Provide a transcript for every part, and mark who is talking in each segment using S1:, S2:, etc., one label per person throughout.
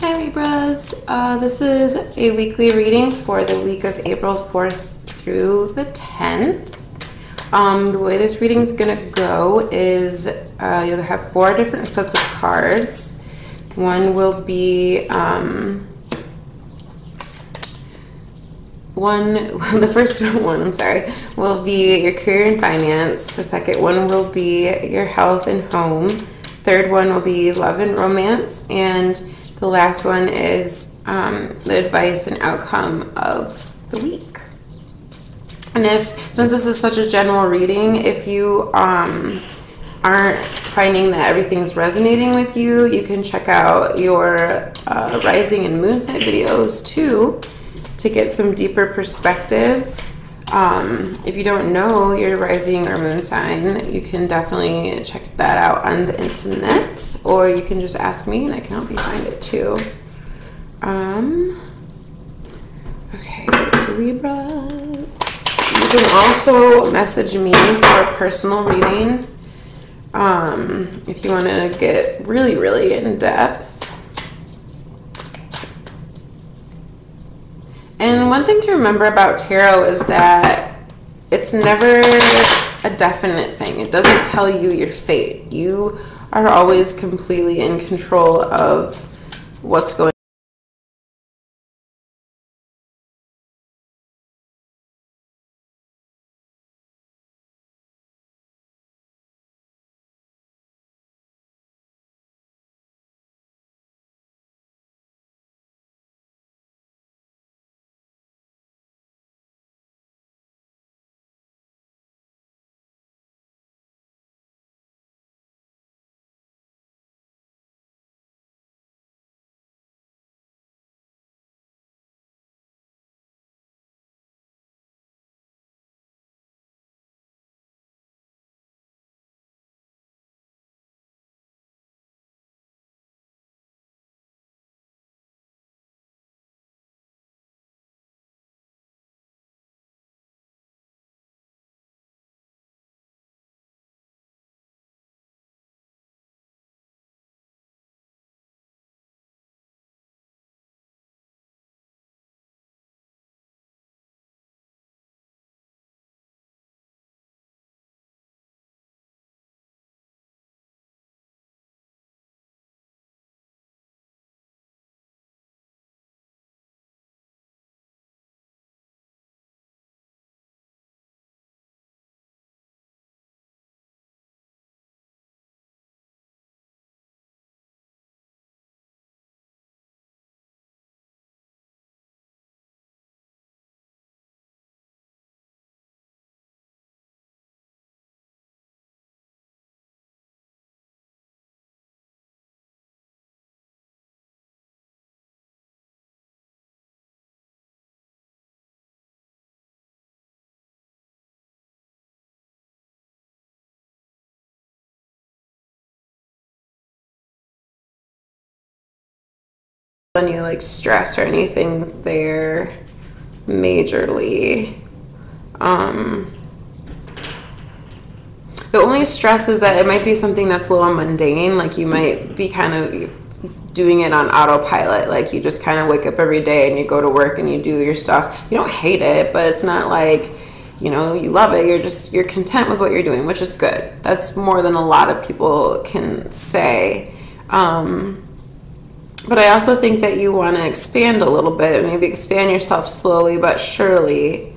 S1: Hi Libras, this is a weekly reading for the week of April 4th through the 10th. The way this reading is going to go is you'll have 4 different sets of cards. One will be, the first one, will be your career and finance. The second one will be your health and home. Third one will be love and romance. And the last one is the advice and outcome of the week. And since this is such a general reading, if you aren't finding that everything's resonating with you, you can check out your rising and moon sign videos too to get some deeper perspective. If you don't know your rising or moon sign, you can definitely check that out on the internet, or you can just ask me and I can help you find it too. Okay, Libras. You can also message me for a personal reading if you want to get really, really in depth. And one thing to remember about tarot is that it's never a definite thing. It doesn't tell you your fate. You are always completely in control of what's going on. Any like stress or anything there majorly. The only stress is that it might be something that's a little mundane, like you might be kind of doing it on autopilot, like you just kind of wake up every day and you go to work and you do your stuff. You don't hate it, but it's not like, you know, you love it. You're content with what you're doing, which is good. That's more than a lot of people can say. But I also think that you want to expand a little bit, maybe expand yourself slowly but surely.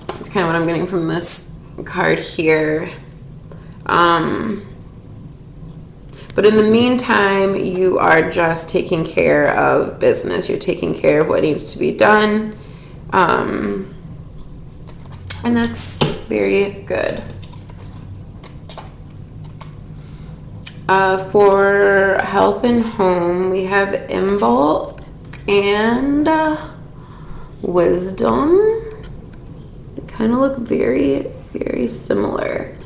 S1: That's kind of what I'm getting from this card here. But in the meantime, you are just taking care of business. You're taking care of what needs to be done. And that's very good. For health and home, we have Imbolc and Wisdom. They kind of look very, very similar.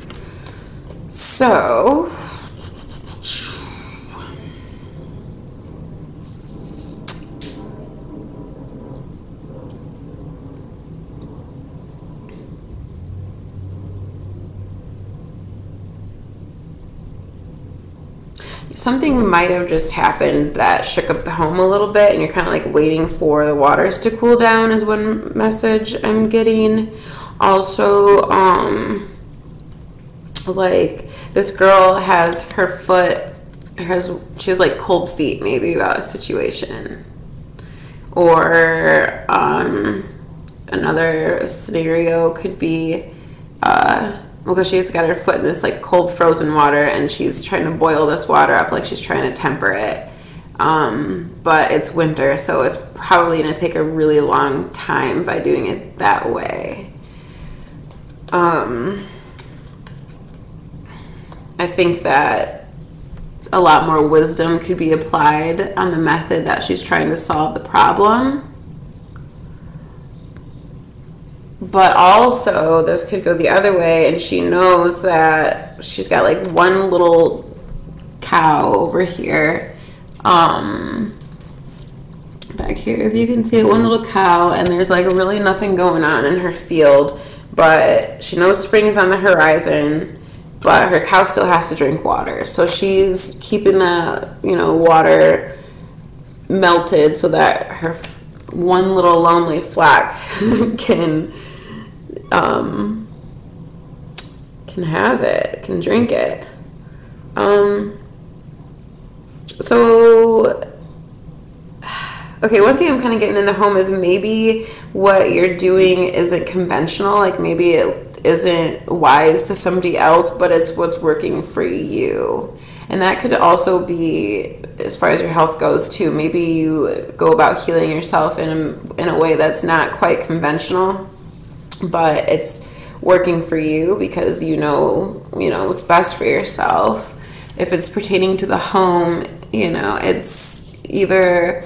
S1: So, something might have just happened that shook up the home a little bit, and you're kind of like waiting for the waters to cool down is one message I'm getting. Also, like this girl has her foot, she has like cold feet maybe about a situation. Or another scenario could be because she's got her foot in this like cold frozen water, and she's trying to boil this water up like she's trying to temper it, but it's winter, so it's probably going to take a really long time by doing it that way. I think that a lot more wisdom could be applied on the method that she's trying to solve the problem. But also, this could go the other way, and she knows that she's got like one little cow over here. Back here, if you can see it, one little cow, and there's like really nothing going on in her field, but she knows spring is on the horizon. But her cow still has to drink water. So she's keeping that, water melted so that her one little lonely flock can have it, can drink it. Okay, one thing I'm kind of getting in the home is maybe what you're doing isn't conventional. Like maybe it isn't wise to somebody else, but it's what's working for you. And that could also be as far as your health goes too. Maybe you go about healing yourself in a way that's not quite conventional, but it's working for you because you know what's best for yourself. If it's pertaining to the home, it's either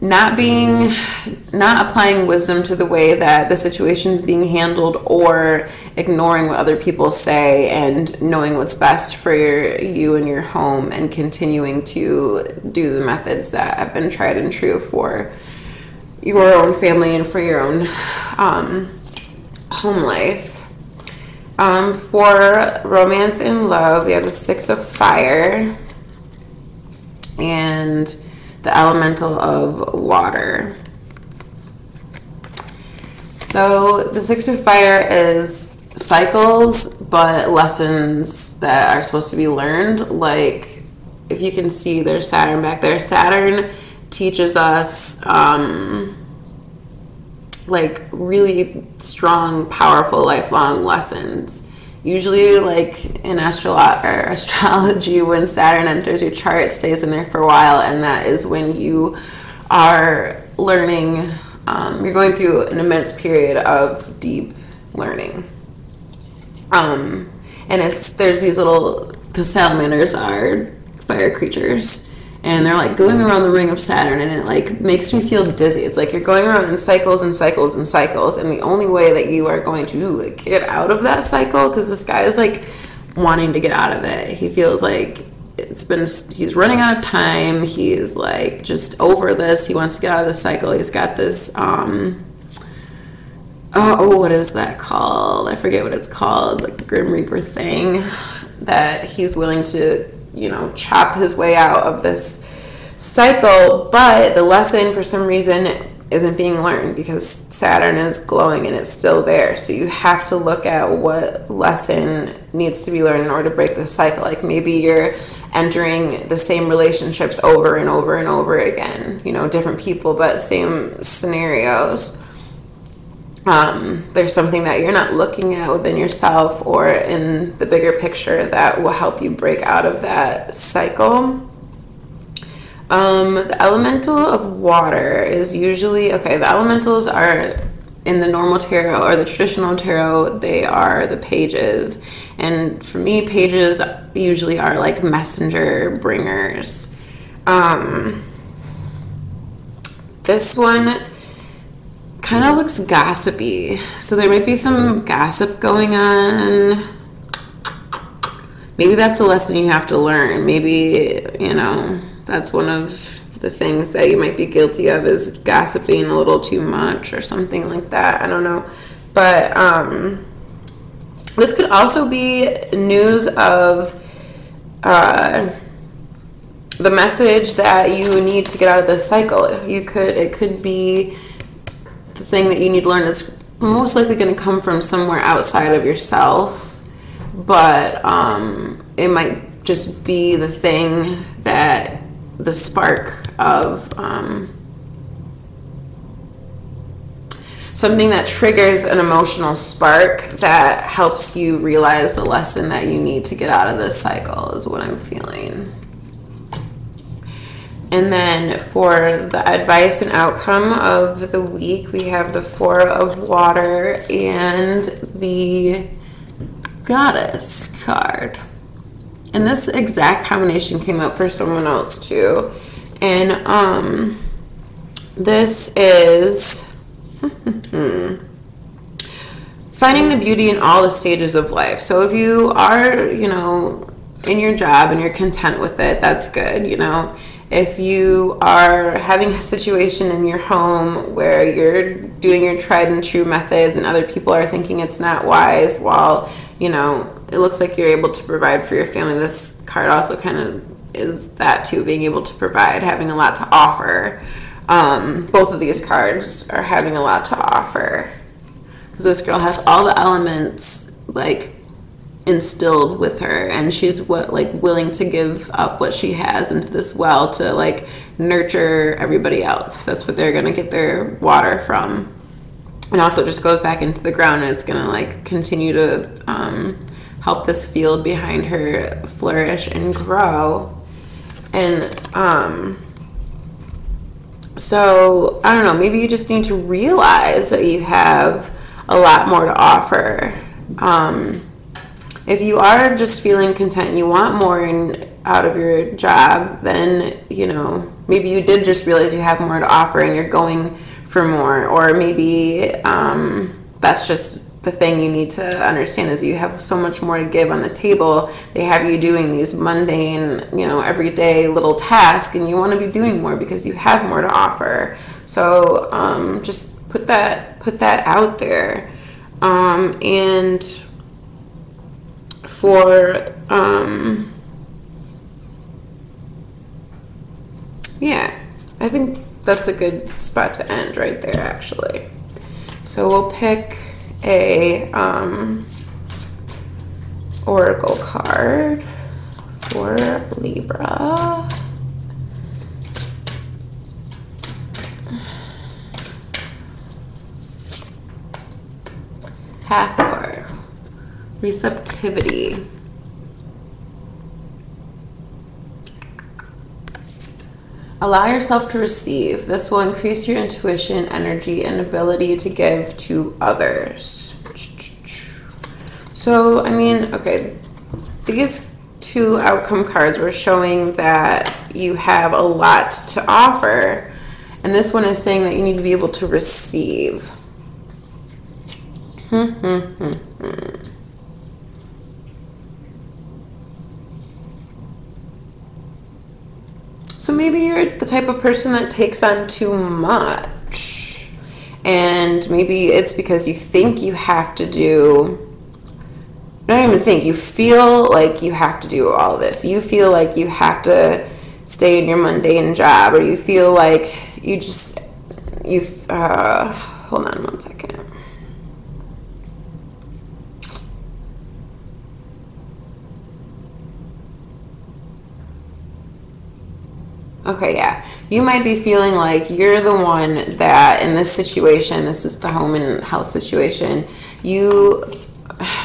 S1: not applying wisdom to the way that the situation's being handled, or ignoring what other people say and knowing what's best for you and your home, and continuing to do the methods that have been tried and true for your own family and for your own home life. For romance and love, we have the 6 of Fire and the elemental of water. So the 6 of Fire is cycles, but lessons that are supposed to be learned. Like, if you can see there's Saturn back there. Saturn teaches us like really strong, powerful, lifelong lessons. Usually, like in astrology, when Saturn enters your chart, it stays in there for a while, and that is when you are learning. You're going through an immense period of deep learning. And there's these little, because salamanders are fire creatures, and they're like going around the ring of Saturn, and it like makes me feel dizzy. It's like you're going around in cycles and cycles and cycles, and the only way that you are going to get out of that cycle, because this guy is like wanting to get out of it. He feels like he's running out of time. He's like just over this. He wants to get out of the cycle. He's got this what is that called? I forget what it's called, like the Grim Reaper thing, that he's willing to chop his way out of this cycle. But the lesson, for some reason, isn't being learned because Saturn is glowing and it's still there. So you have to look at what lesson needs to be learned in order to break the cycle. Like maybe you're entering the same relationships over and over and over again, different people, but same scenarios. There's something that you're not looking at within yourself or in the bigger picture that will help you break out of that cycle. The elemental of water is usually, the elementals are in the normal tarot or the traditional tarot, they are the pages. And for me, pages usually are like messenger bringers. This one kind of looks gossipy, so there might be some gossip going on. Maybe that's a lesson you have to learn. Maybe that's one of the things that you might be guilty of, is gossiping a little too much or something like that. I don't know, but this could also be news of the message that you need to get out of this cycle. It could be the thing that you need to learn that's most likely going to come from somewhere outside of yourself, but it might just be the thing that the spark of something that triggers an emotional spark that helps you realize the lesson that you need to get out of this cycle is what I'm feeling. And then for the advice and outcome of the week, we have the 4 of Water and the Goddess card. And this exact combination came up for someone else too. And this is finding the beauty in all the stages of life. So if you are, you know, in your job and you're content with it, that's good, you know. If you are having a situation in your home where you're doing your tried and true methods and other people are thinking it's not wise, while, you know, it looks like you're able to provide for your family, this card also kind of is that too, being able to provide, having a lot to offer. Both of these cards are having a lot to offer because this girl has all the elements like instilled with her, and she's willing to give up what she has into this well to like nurture everybody else, because that's what they're gonna get their water from. And also it just goes back into the ground, and it's gonna like continue to help this field behind her flourish and grow. And so I don't know, maybe you just need to realize that you have a lot more to offer. If you are just feeling content and you want more out of your job, then, you know, maybe you did just realize you have more to offer and you're going for more. Or maybe that's just the thing you need to understand, is you have so much more to give on the table. They have you doing these mundane, you know, everyday little tasks, and you want to be doing more because you have more to offer. So just put that out there. And for yeah, I think that's a good spot to end right there, actually. So we'll pick a oracle card for Libra. Hathor. Receptivity. Allow yourself to receive. This will increase your intuition, energy, and ability to give to others. So, I mean, okay, these two outcome cards were showing that you have a lot to offer, and this one is saying that you need to be able to receive. So maybe you're the type of person that takes on too much, and maybe it's because you think you have to do, not even think, you feel like you have to do all this. You feel like you have to stay in your mundane job, or you feel like hold on one second. Okay, yeah. You might be feeling like you're the one that, in this situation, this is the home and health situation, you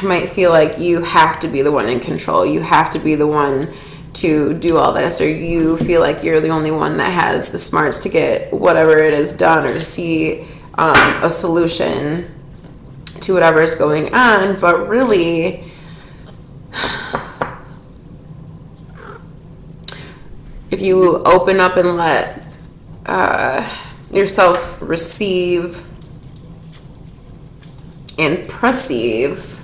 S1: might feel like you have to be the one in control. You have to be the one to do all this, or you feel like you're the only one that has the smarts to get whatever it is done, or to see a solution to whatever is going on. But really, if you open up and let yourself receive and perceive,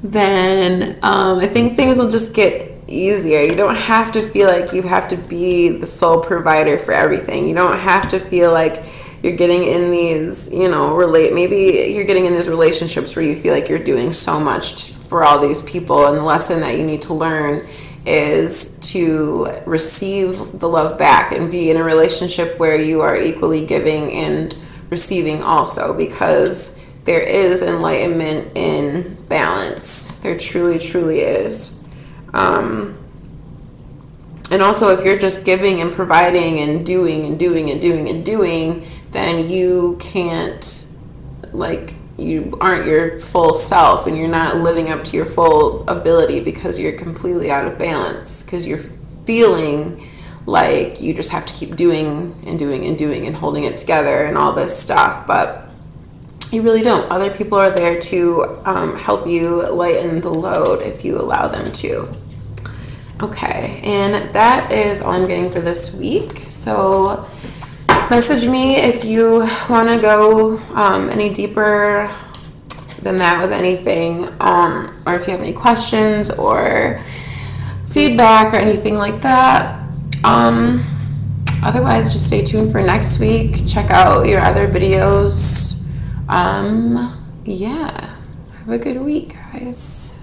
S1: then I think things will just get easier. You don't have to feel like you have to be the sole provider for everything. You don't have to feel like you're getting in these, you know, maybe you're getting in these relationships where you feel like you're doing so much for all these people, and the lesson that you need to learn is to receive the love back and be in a relationship where you are equally giving and receiving also, because there is enlightenment in balance. There truly, truly is. And also, if you're just giving and providing and doing and doing and doing and doing, then you can't, like, you aren't your full self, and you're not living up to your full ability because you're completely out of balance, because you're feeling like you just have to keep doing and doing and doing and holding it together and all this stuff, but you really don't. Other people are there to help you lighten the load if you allow them to. Okay, and that is all I'm getting for this week. So message me if you want to go any deeper than that with anything, or if you have any questions or feedback or anything like that. Otherwise, just stay tuned for next week. Check out your other videos. Yeah, have a good week, guys.